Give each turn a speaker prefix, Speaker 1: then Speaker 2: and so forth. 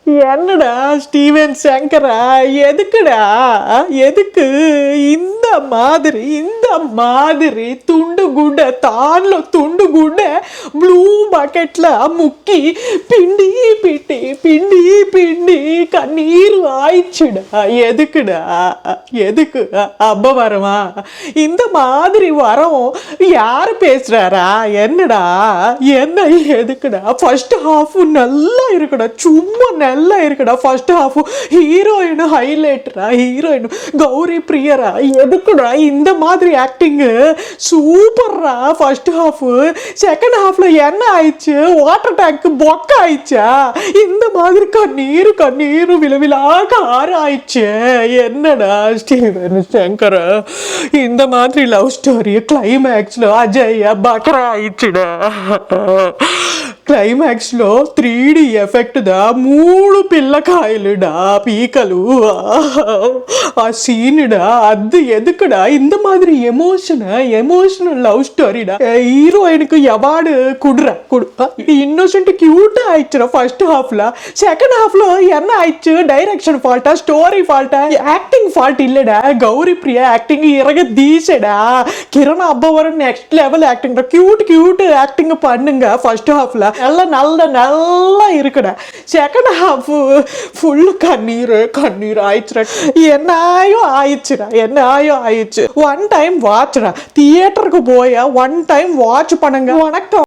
Speaker 1: என்னடா ஸ்டீவன் சங்கரா, எதுக்குடா? எதுக்கு இந்த மாதிரி துண்டு குண்ட தான்ல துண்டு குண்ட ப்ளூ பக்கெட்ல முக்கி பிண்டி பிண்டி பிண்டி பிண்டி கண்ணீர் ஆயிடுச்சுடா? எதுக்குடா? எதுக்கு அப்ப வரமா? இந்த மாதிரி வரோம் யாரு பேசுறாரா? என்னடா? என்ன? எதுக்குடா? ஃபர்ஸ்ட் ஹாஃப் நல்லா இருக்குடா, சும்மா நல்லா இருக்குடா. ஃபர்ஸ்ட் ஹாஃப் ஹீரோயின் ஹைலைட்ரா, ஹீரோயின் கௌரி பிரியரா. எதுக்குடா இந்த மாதிரி ஆக்டிங்? சூப்பர்ரா ஃபர்ஸ்ட் ஹாஃப். செகண்ட் ஹாஃப்ல என்ன ஆயிடுச்சு? வாட்டர் டேங்க் பொக்க ஆயிடுச்சா? இந்த மாதிரி கண்ணீர் கண்ணீர் விழவிழா கார ஆயிடுச்சு. என்னடா ஸ்டீவன் சங்கர், இந்த மாதிரி லவ் ஸ்டோரி கிளைமேக்ஸ்ல அஜய் பக்ரா ஆயிடுச்சுடா. క్లైమాక్స్లో 3D ఎఫెక్ట్ దా 3 పిల్లకాయలుడా పీకలు. ఆ సీనుడా அது எதுக்குடா? இந்த மாதிரி எமோஷனல் லவ் ஸ்டோரிடா. ஹீரோயினுக்கு அவார்டு குடுற இன்னோசென்ட் கியூட்டா ஆயிடுச்சுடா ஃபர்ஸ்ட் ஹாஃப்ல. செகண்ட் ஹாஃப்ல என்ன ஆயிடுச்சு? டைரக்ஷன் ஃபால்ட்டா, ஸ்டோரி ஃபால்ட்டா, ஆக்டிங் ஃபால்ட் இல்லடா. கௌரி பிரியா ஆக்டிங் இறங்க தீசடா. Kiran Abbavaram next level acting. Cute acting பண்ணுங்க ஃபர்ஸ்ட் ஹாஃப்ல. நல்லா இருக்குடா. செகண்ட் ஹாஃப் ஃபுல் கண்ணீர் ஆயிடுச்சுடா. என்னாயோ ஆயிடுச்சு. ஒன் டைம் வாட்ச்டா, தியேட்டருக்கு போய் ஒன் டைம் வாட்ச் பண்ணுங்க. வணக்கம்.